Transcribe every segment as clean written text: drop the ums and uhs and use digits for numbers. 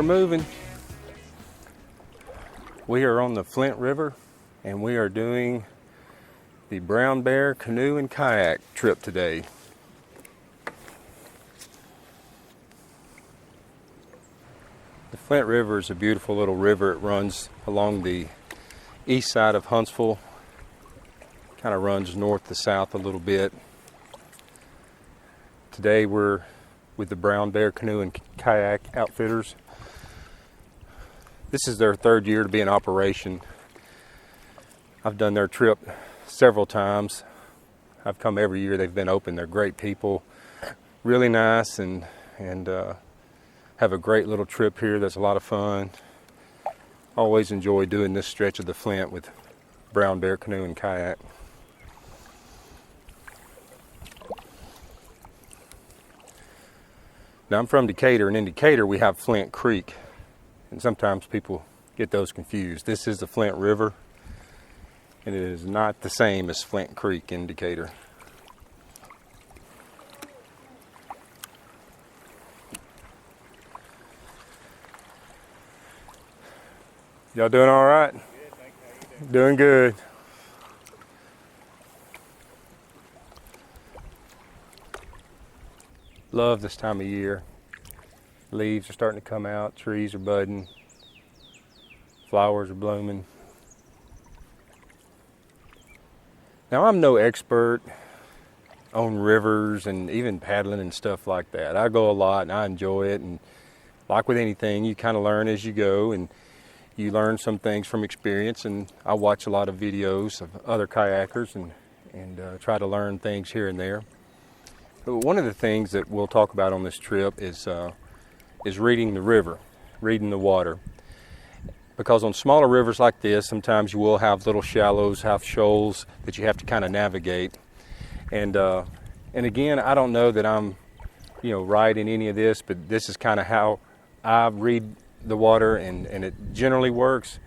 moving. We are on the Flint River and we are doing the Brown Bear Canoe and Kayak trip today. The Flint River is a beautiful little river. It runs along the east side of Huntsville, kind of runs north to south a little bit. Today we're with the Brown Bear Canoe and Kayak outfitters. This is their third year to be in operation. I've done their trip several times. I've come every year they've been open. They're great people, really nice, and have a great little trip here that's a lot of fun. Always enjoy doing this stretch of the Flint with Brown Bear Canoe and Kayak. Now I'm from Decatur, and in Decatur we have Flint Creek, and sometimes people get those confused. This is the Flint River, and it is not the same as Flint Creek in Decatur. Y'all doing all right? Good, thank you. How you doing? Doing good. Love this time of year. Leaves are starting to come out, trees are budding, flowers are blooming. Now I'm no expert on rivers and even paddling and stuff like that. I go a lot and I enjoy it, and like with anything, you kind of learn as you go, and you learn some things from experience, and I watch a lot of videos of other kayakers and try to learn things here and there. But one of the things that we'll talk about on this trip is reading the river, reading the water. Because on smaller rivers like this, sometimes you will have little shallows, have shoals that you have to kind of navigate. And again, I don't know that I'm, right in any of this, but this is kind of how I read the water, and it generally works.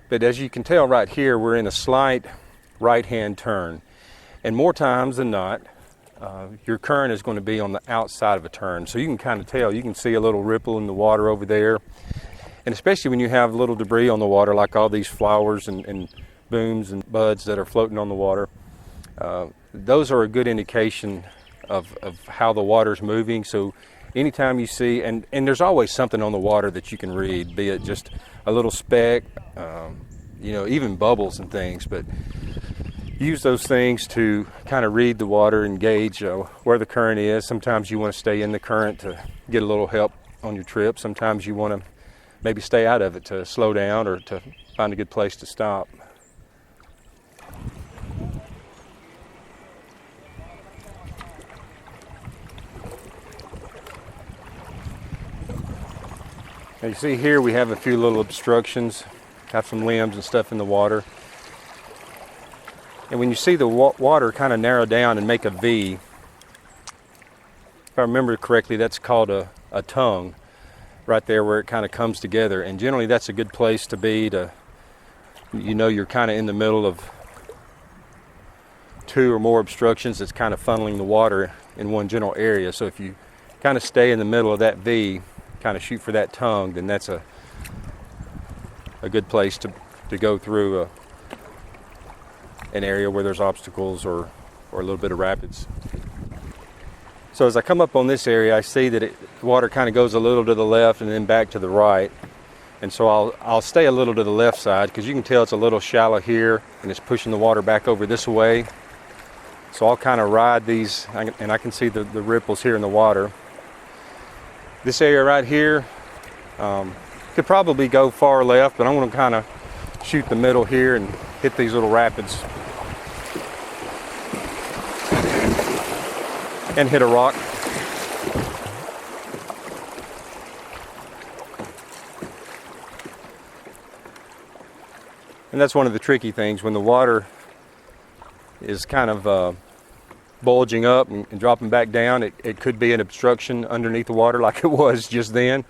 But as you can tell right here, we're in a slight right-hand turn. And more times than not, your current is going to be on the outside of a turn. So you can kind of tell, you can see a little ripple in the water over there. And especially when you have little debris on the water, like all these flowers and booms and buds that are floating on the water, those are a good indication of how the water's moving. So anytime you see, and there's always something on the water that you can read, be it just a little speck, even bubbles and things, but use those things to kind of read the water and gauge where the current is. Sometimes you want to stay in the current to get a little help on your trip. Sometimes you want to maybe stay out of it to slow down or to find a good place to stop. Now you see here we have a few little obstructions, have some limbs and stuff in the water. And when you see the water kind of narrow down and make a V, if I remember correctly, that's called a tongue, right there where it kind of comes together. And generally that's a good place to be, you're kind of in the middle of two or more obstructions that's kind of funneling the water in one general area. So if you kind of stay in the middle of that V, kind of shoot for that tongue, then that's a good place to go through an area where there's obstacles or a little bit of rapids. So as I come up on this area, I see that the water kind of goes a little to the left and then back to the right. And so I'll stay a little to the left side, because you can tell it's a little shallow here and it's pushing the water back over this way. So I'll kind of ride these, and I can see the ripples here in the water. This area right here could probably go far left, but I want to kind of shoot the middle here and hit these little rapids and hit a rock. And that's one of the tricky things when the water is kind of bulging up and dropping back down. It could be an obstruction underneath the water like it was just then.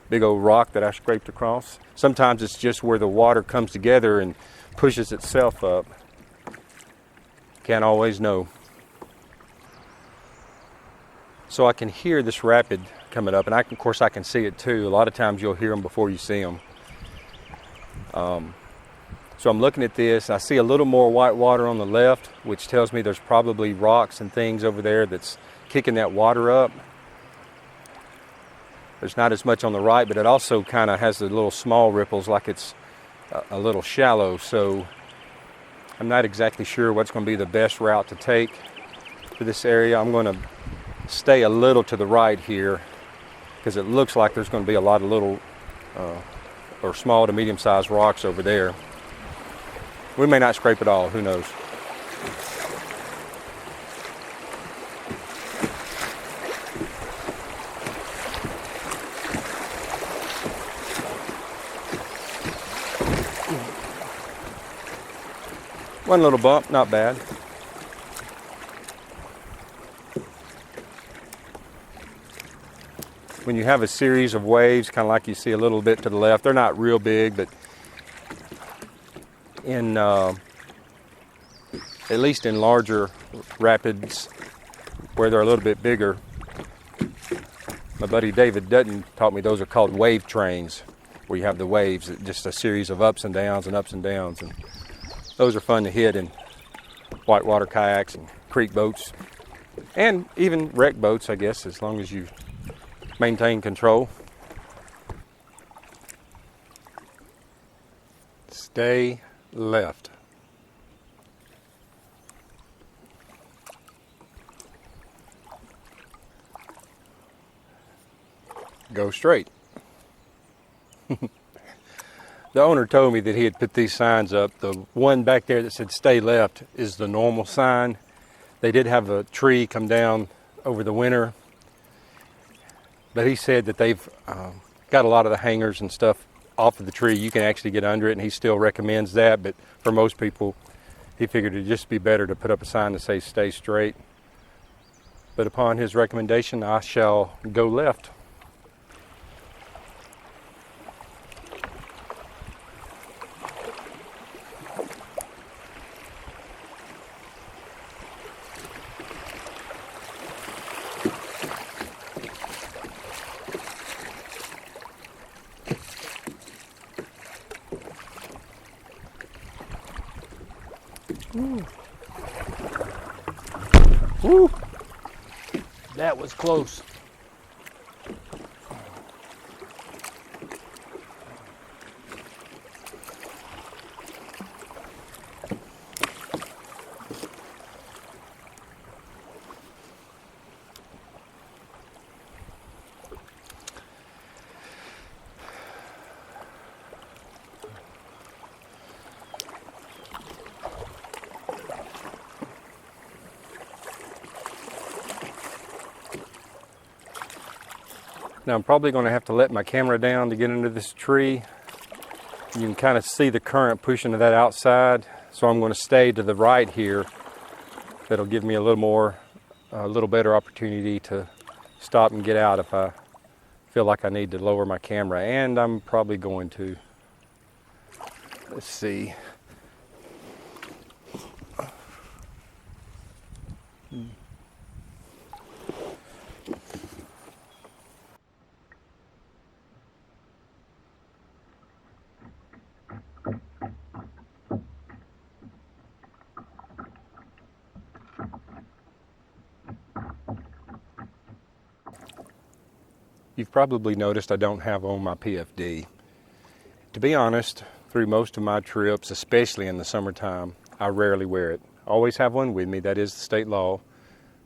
Big old rock that I scraped across. Sometimes it's just where the water comes together and pushes itself up. Can't always know. So I can hear this rapid coming up, and of course I can see it too. A lot of times you'll hear them before you see them. So I'm looking at this. I see a little more white water on the left, which tells me there's probably rocks and things over there that's kicking that water up. There's not as much on the right, but it also kind of has the little small ripples like it's a little shallow. So I'm not exactly sure what's going to be the best route to take for this area. I'm going to stay a little to the right here because it looks like there's going to be a lot of little or small to medium-sized rocks over there. We may not scrape it all, who knows. One little bump, not bad. When you have a series of waves, kind of like you see a little bit to the left, they're not real big, but in at least in larger rapids where they're a little bit bigger, my buddy David Dutton taught me those are called wave trains, where you have the waves, just a series of ups and downs and ups and downs, and those are fun to hit in whitewater kayaks and creek boats, and even wreck boats, I guess, as long as you maintain control. Stay left. Go straight. The owner told me that he had put these signs up. The one back there that said stay left is the normal sign. They did have a tree come down over the winter, but he said that they've got a lot of the hangers and stuff off of the tree. You can actually get under it, and he still recommends that, but for most people he figured it'd just be better to put up a sign that says stay straight. But upon his recommendation, I shall go left. Woo! That was close. Now I'm probably going to have to let my camera down to get into this tree. You can kind of see the current pushing to that outside, so I'm going to stay to the right here. That'll give me a little better opportunity to stop and get out if I feel like I need to lower my camera, and I'm probably going to. Let's see. You've probably noticed I don't have on my PFD. To be honest, through most of my trips, especially in the summertime, I rarely wear it. I always have one with me, that is the state law,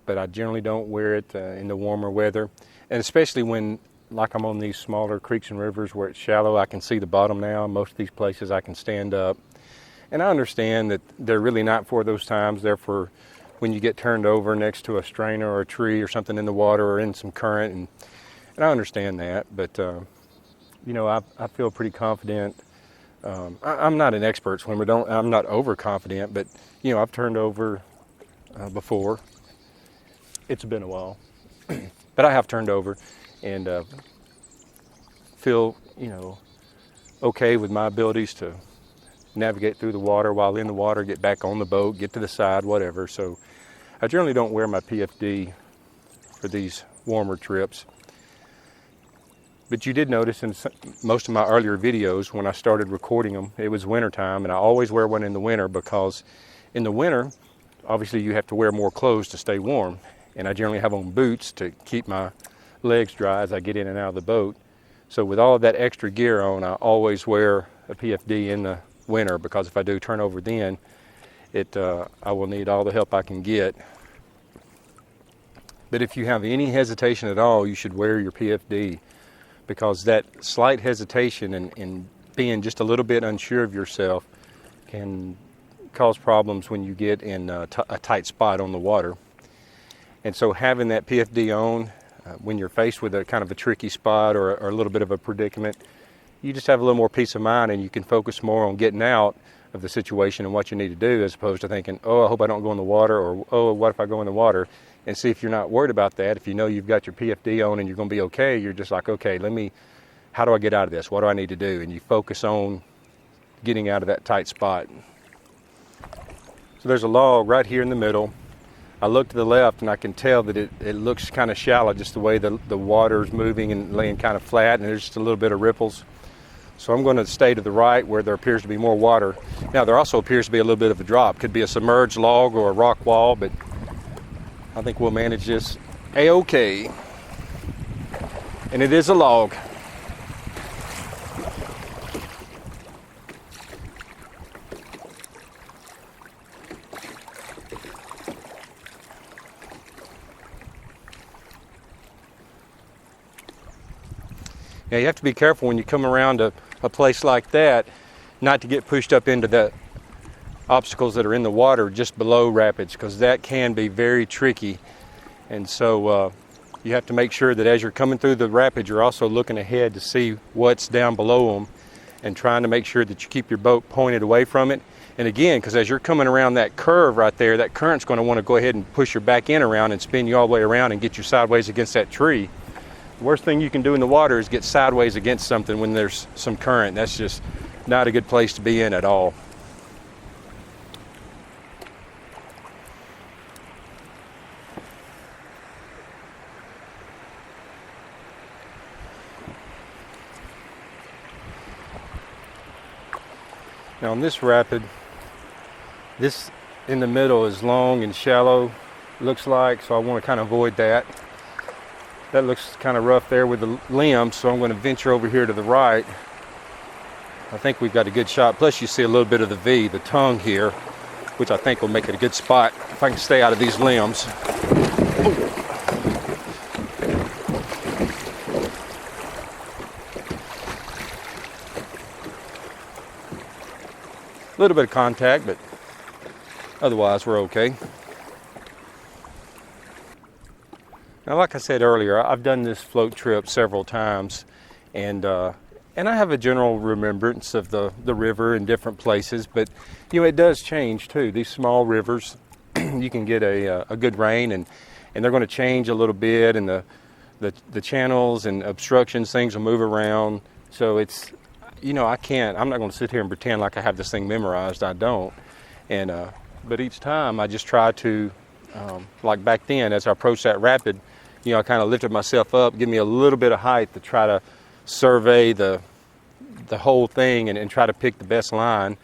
but I generally don't wear it in the warmer weather. And especially when, like I'm on these smaller creeks and rivers where it's shallow, I can see the bottom now. Most of these places I can stand up. And I understand that they're really not for those times. They're for when you get turned over next to a strainer or a tree or something in the water or in some current. And I understand that, but you know, I feel pretty confident. I'm not an expert swimmer. I'm not overconfident, but you know, I've turned over before. It's been a while, but I have turned over, and feel, you know, okay with my abilities to navigate through the water while in the water, get back on the boat, get to the side, whatever. So I generally don't wear my PFD for these warmer trips. But you did notice in most of my earlier videos when I started recording them, it was wintertime, and I always wear one in the winter because in the winter, obviously you have to wear more clothes to stay warm. And I generally have on boots to keep my legs dry as I get in and out of the boat. So with all of that extra gear on, I always wear a PFD in the winter because if I do turn over then, I will need all the help I can get. But if you have any hesitation at all, you should wear your PFD, because that slight hesitation and being just a little bit unsure of yourself can cause problems when you get in a tight spot on the water. And so having that PFD on, when you're faced with a kind of a tricky spot or a little bit of a predicament, you just have a little more peace of mind and you can focus more on getting out of the situation and what you need to do, as opposed to thinking, oh, I hope I don't go in the water, or oh, what if I go in the water? And see, if you're not worried about that, if you know you've got your PFD on and you're going to be okay, you're just like, okay, how do I get out of this? What do I need to do? And you focus on getting out of that tight spot. So there's a log right here in the middle. I look to the left and I can tell that it looks kind of shallow, just the way the water's moving and laying kind of flat, and there's just a little bit of ripples. So I'm going to stay to the right where there appears to be more water. Now there also appears to be a little bit of a drop. Could be a submerged log or a rock wall, but I think we'll manage this a-okay. And it is a log. Now you have to be careful when you come around a place like that not to get pushed up into the obstacles that are in the water just below rapids, because that can be very tricky. And so you have to make sure that as you're coming through the rapids, you're also looking ahead to see what's down below them and trying to make sure that you keep your boat pointed away from it. And again, because as you're coming around that curve right there, that current's going to want to go ahead and push your back end around and spin you all the way around and get you sideways against that tree. The worst thing you can do in the water is get sideways against something when there's some current. That's just not a good place to be in at all. Now on this rapid, this in the middle is long and shallow, looks like, so I want to kind of avoid that. That looks kind of rough there with the limbs, so I'm going to venture over here to the right. I think we've got a good shot. Plus you see a little bit of the V, the tongue here, which I think will make it a good spot if I can stay out of these limbs. Ooh. A little bit of contact, but otherwise we're okay. Now, like I said earlier, I've done this float trip several times, and I have a general remembrance of the river in different places, but you know, it does change too. These small rivers, you can get a good rain, and they're going to change a little bit, and the channels and obstructions, things will move around. So it's, you know, I'm not going to sit here and pretend like I have this thing memorized. I don't. And but each time I just try to, like back then, as I approached that rapid, you know, I kind of lifted myself up, give me a little bit of height to try to survey the whole thing and try to pick the best line.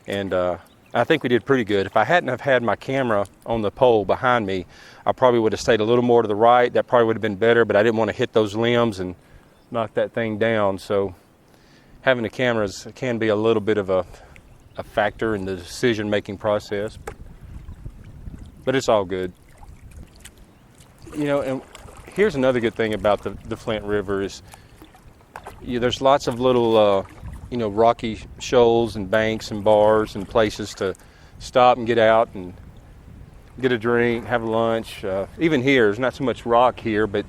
And I think we did pretty good. If I hadn't have had my camera on the pole behind me, I probably would have stayed a little more to the right. That probably would have been better, but I didn't want to hit those limbs and knock that thing down. So having the cameras can be a little bit of a factor in the decision-making process, but it's all good. You know, and here's another good thing about the Flint River is, you know, there's lots of little, you know, rocky shoals and banks and bars and places to stop and get out and get a drink, have lunch. Even here, there's not so much rock here, but,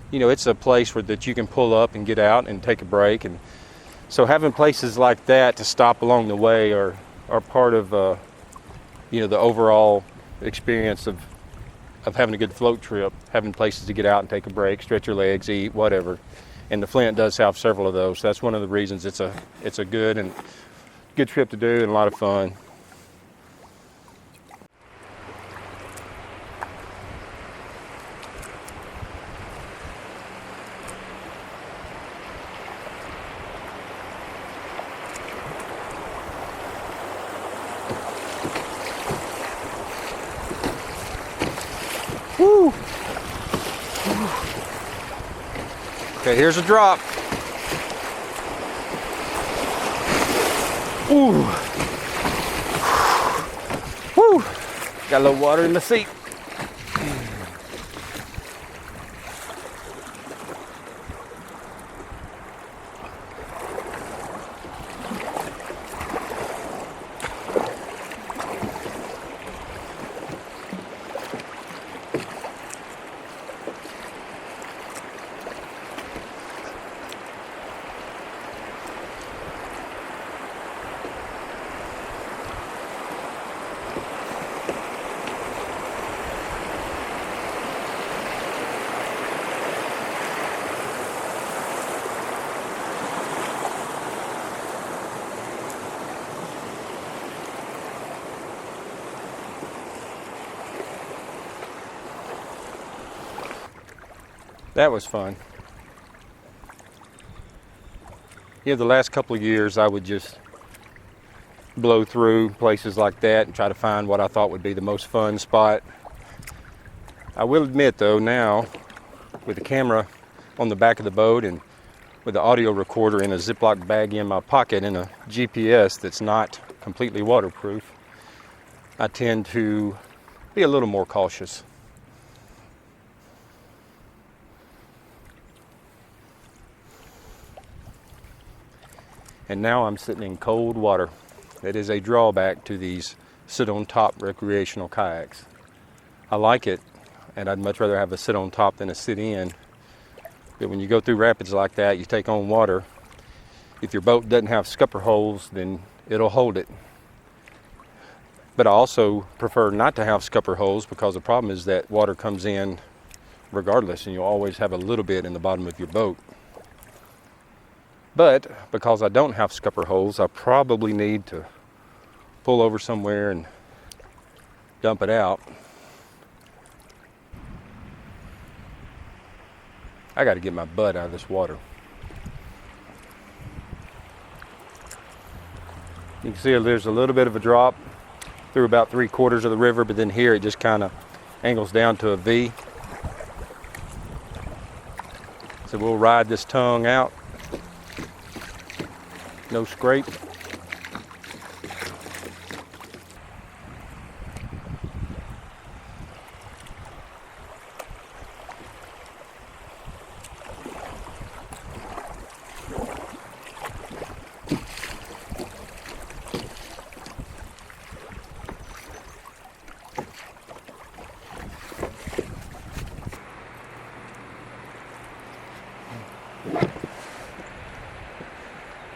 you know, it's a place that you can pull up and get out and take a break. And so having places like that to stop along the way are part of, you know, the overall experience of having a good float trip, having places to get out and take a break, stretch your legs, eat, whatever. And the Flint does have several of those. So that's one of the reasons it's a good trip to do and a lot of fun. Woo! Okay, here's a drop. Ooh. Woo! Got a little water in the seat. That was fun. Yeah, the last couple of years I would just blow through places like that and try to find what I thought would be the most fun spot. I will admit though, now with the camera on the back of the boat and with the audio recorder in a Ziploc bag in my pocket and a GPS that's not completely waterproof, I tend to be a little more cautious. And now I'm sitting in cold water. That is a drawback to these sit-on-top recreational kayaks. I like it, and I'd much rather have a sit-on-top than a sit-in. But when you go through rapids like that, you take on water. If your boat doesn't have scupper holes, then it'll hold it. But I also prefer not to have scupper holes because the problem is that water comes in regardless, and you'll always have a little bit in the bottom of your boat. But because I don't have scupper holes, I probably need to pull over somewhere and dump it out. I got to get my butt out of this water. You can see there's a little bit of a drop through about 3/4 of the river, but then here it just kind of angles down to a V. So we'll ride this tongue out. No scrape.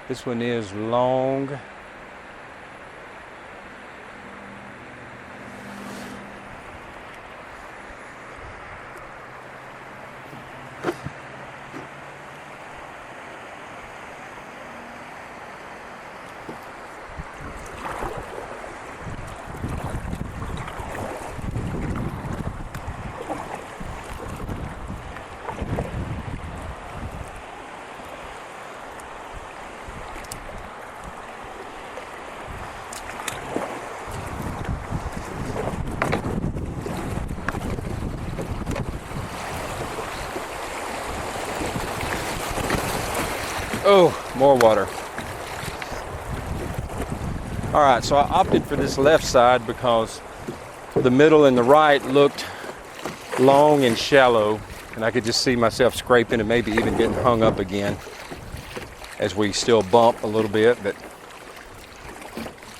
This one is long. Oh, more water. All right, so I opted for this left side because the middle and the right looked long and shallow, and I could just see myself scraping and maybe even getting hung up again as we still bump a little bit. But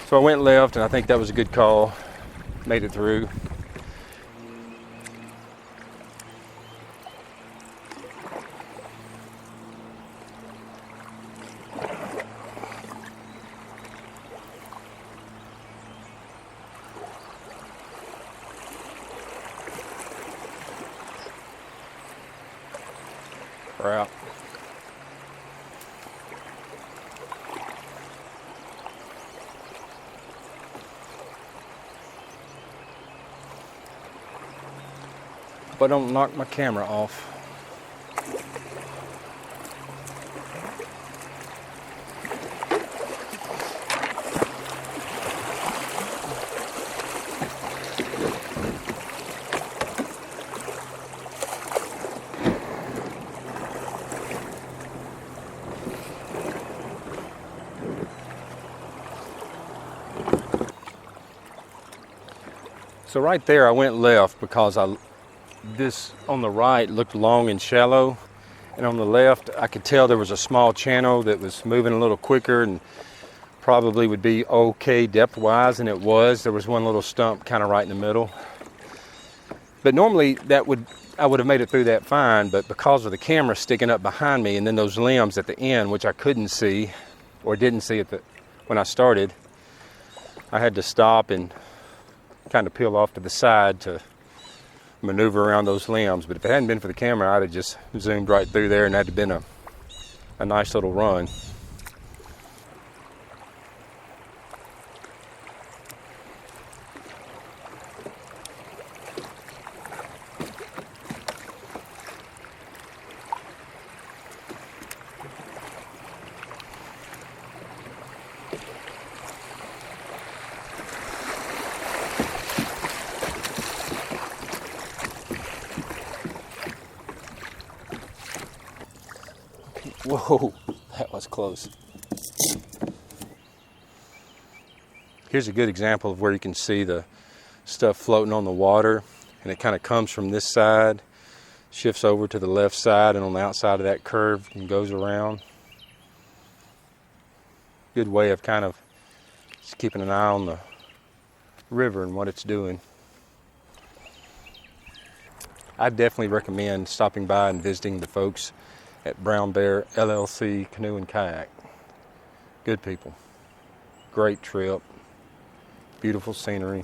so I went left, and I think that was a good call. Made it through. We're out. But don't knock my camera off. So right there I went left because this on the right looked long and shallow, and on the left I could tell there was a small channel that was moving a little quicker and probably would be okay depth-wise, and it was. There was one little stump kind of right in the middle. But normally I would have made it through that fine, but because of the camera sticking up behind me and then those limbs at the end, which I couldn't see or didn't see when I started, I had to stop and kind of peel off to the side to maneuver around those limbs. But if it hadn't been for the camera, I'd have just zoomed right through there, and that'd have been a nice little run. Whoa, that was close. Here's a good example of where you can see the stuff floating on the water, and it kind of comes from this side, shifts over to the left side, and on the outside of that curve and goes around. Good way of kind of just keeping an eye on the river and what it's doing. I definitely recommend stopping by and visiting the folks at Brown Bear LLC Canoe and Kayak. Good people. Great trip. Beautiful scenery.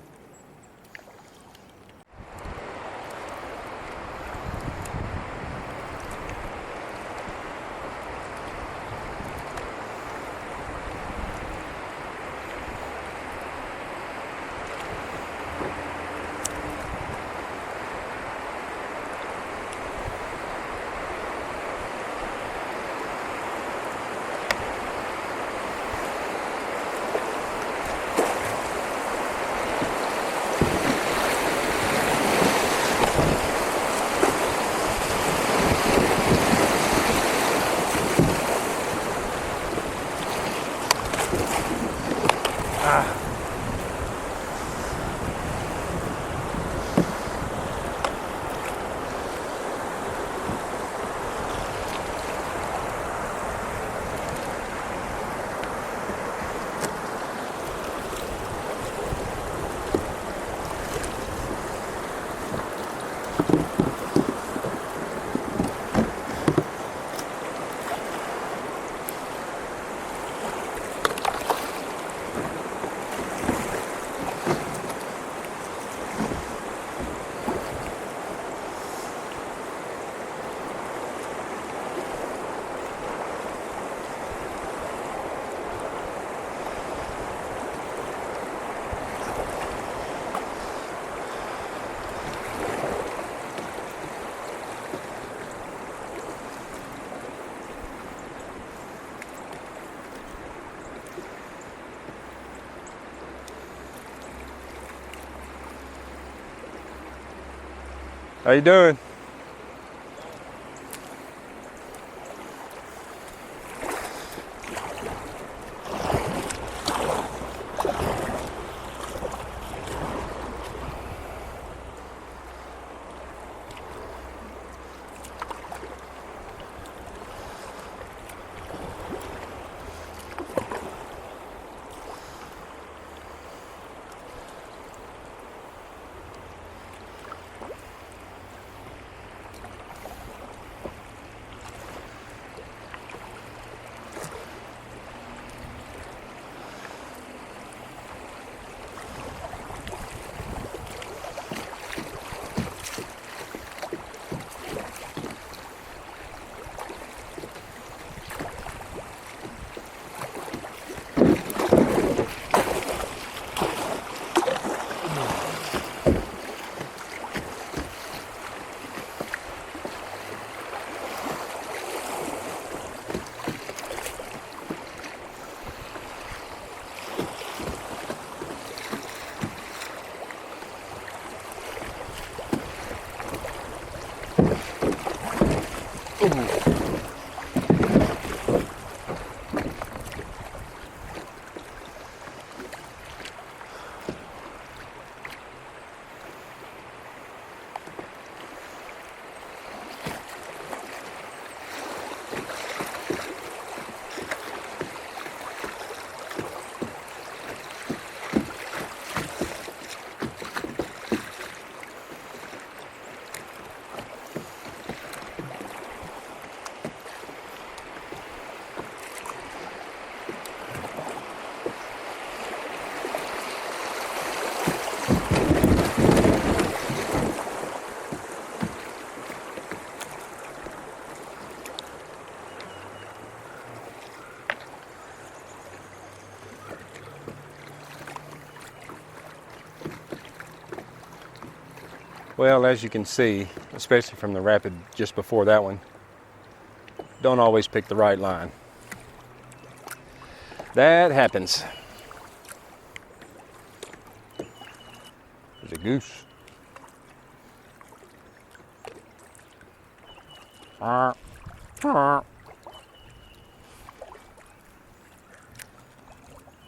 How you doing? Well, as you can see, especially from the rapid just before that one, don't always pick the right line. That happens. There's a goose.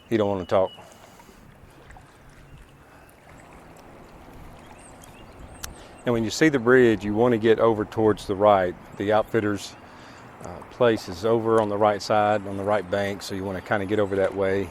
He don't want to talk. And when you see the bridge, you want to get over towards the right. The outfitter's place is over on the right side, on the right bank, so you want to kind of get over that way.